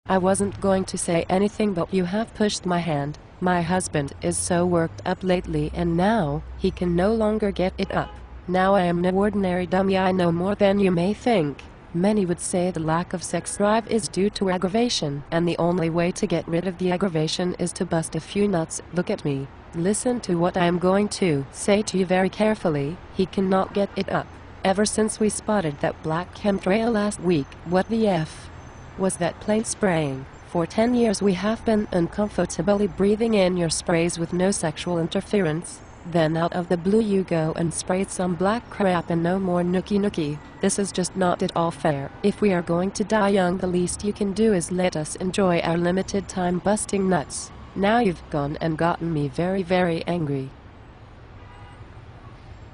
I wasn't going to say anything, but you have pushed my hand. My husband is so worked up lately, and now he can no longer get it up. Now I am no ordinary dummy. I know more than you may think. Many would say the lack of sex drive is due to aggravation, and the only way to get rid of the aggravation is to bust a few nuts. Look at me. Listen to what I am going to say to you very carefully. He cannot get it up. Ever since we spotted that black chemtrail last week, what the F was that plane spraying? For 10 years we have been uncomfortably breathing in your sprays with no sexual interference. Then out of the blue you go and spray some black crap, and no more nookie nookie. This is just not at all fair. If we are going to die young, the least you can do is let us enjoy our limited time busting nuts. Now you've gone and gotten me very, very angry.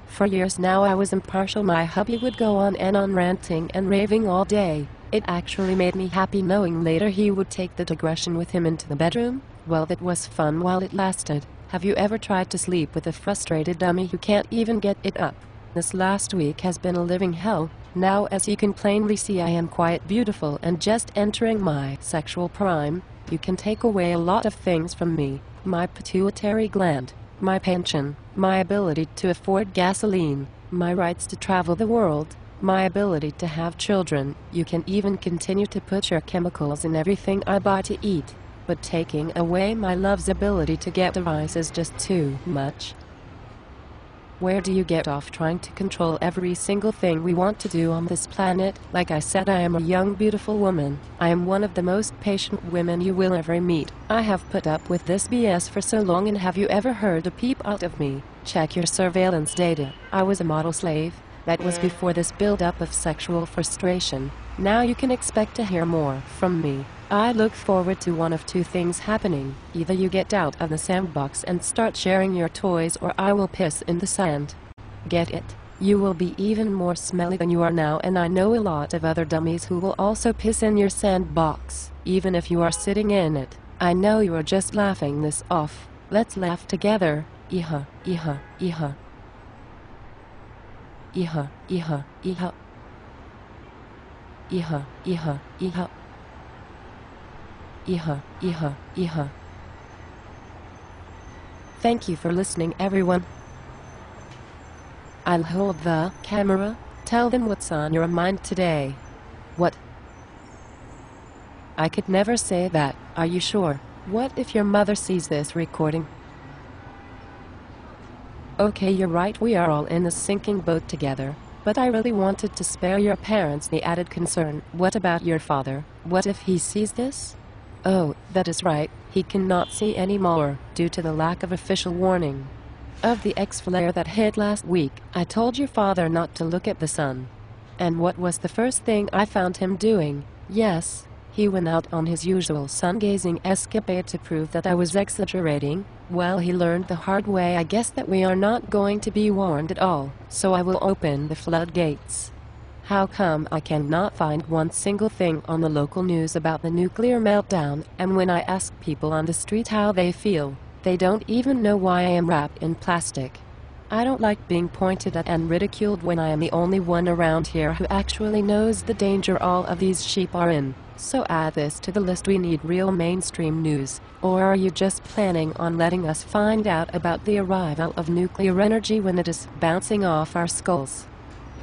For years now I was impartial. My hubby would go on and on ranting and raving all day. It actually made me happy knowing later he would take the digression with him into the bedroom. Well, that was fun while it lasted. Have you ever tried to sleep with a frustrated dummy who can't even get it up? This last week has been a living hell. Now, as you can plainly see, I am quite beautiful and just entering my sexual prime. You can take away a lot of things from me. My pituitary gland, my pension, my ability to afford gasoline, my rights to travel the world, my ability to have children. You can even continue to put your chemicals in everything I buy to eat. But taking away my love's ability to get a rise is just too much. Where do you get off trying to control every single thing we want to do on this planet? Like I said, I am a young, beautiful woman. I am one of the most patient women you will ever meet. I have put up with this BS for so long, and have you ever heard a peep out of me? Check your surveillance data. I was a model slave. That was before this build-up of sexual frustration. Now you can expect to hear more from me. I look forward to one of two things happening. Either you get out of the sandbox and start sharing your toys, or I will piss in the sand. Get it? You will be even more smelly than you are now, and I know a lot of other dummies who will also piss in your sandbox, even if you are sitting in it. I know you are just laughing this off. Let's laugh together. Iha, iha, iha. Iha, iha, iha. Iha, iha, iha. Iha, iha, iha. Thank you for listening, everyone. I'll hold the camera. Tell them what's on your mind today. What? I could never say that. Are you sure? What if your mother sees this recording? Okay, you're right, we are all in a sinking boat together. But I really wanted to spare your parents the added concern. What about your father? What if he sees this? Oh, that is right, he cannot see anymore, due to the lack of official warning of the X-flare that hit last week. I told your father not to look at the sun. And what was the first thing I found him doing? Yes, he went out on his usual sun-gazing escapade to prove that I was exaggerating. Well, he learned the hard way, I guess, that we are not going to be warned at all, so I will open the floodgates. How come I cannot find one single thing on the local news about the nuclear meltdown, and when I ask people on the street how they feel, they don't even know why I am wrapped in plastic? I don't like being pointed at and ridiculed when I am the only one around here who actually knows the danger all of these sheep are in. So add this to the list. We need real mainstream news. Or are you just planning on letting us find out about the arrival of nuclear energy when it is bouncing off our skulls?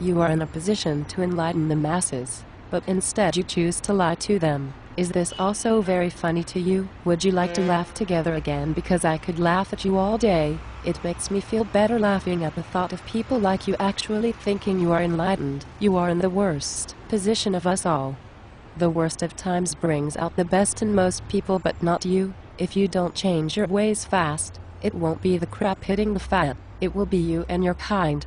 You are in a position to enlighten the masses, but instead you choose to lie to them. Is this also very funny to you? Would you like to laugh together again? Because I could laugh at you all day. It makes me feel better laughing at the thought of people like you actually thinking you are enlightened. You are in the worst position of us all. The worst of times brings out the best in most people, but not you. If you don't change your ways fast, it won't be the crap hitting the fan. It will be you and your kind.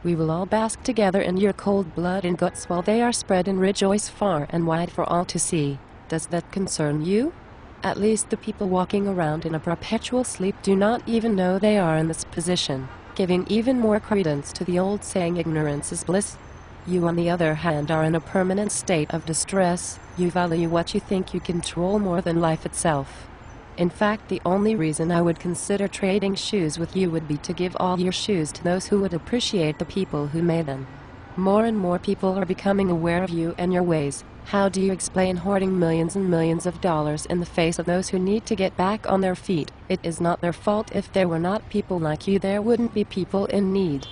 We will all bask together in your cold blood and guts while they are spread and rejoice far and wide for all to see. Does that concern you? At least the people walking around in a perpetual sleep do not even know they are in this position, giving even more credence to the old saying, ignorance is bliss. You, on the other hand, are in a permanent state of distress. You value what you think you control more than life itself. In fact, the only reason I would consider trading shoes with you would be to give all your shoes to those who would appreciate the people who made them. More and more people are becoming aware of you and your ways. How do you explain hoarding millions and millions of dollars in the face of those who need to get back on their feet? It is not their fault. If there were not people like you, there wouldn't be people in need.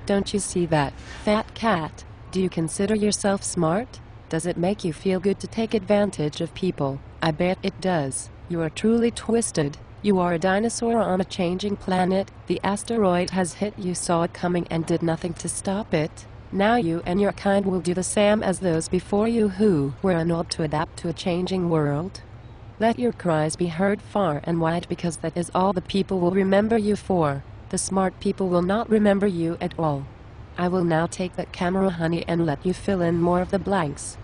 Don't you see that, fat cat? Do you consider yourself smart? Does it make you feel good to take advantage of people? I bet it does. You are truly twisted. You are a dinosaur on a changing planet. The asteroid has hit. You saw it coming and did nothing to stop it. Now you and your kind will do the same as those before you who were unable to adapt to a changing world. Let your cries be heard far and wide, because that is all the people will remember you for. The smart people will not remember you at all. I will now take that camera, honey, and let you fill in more of the blanks.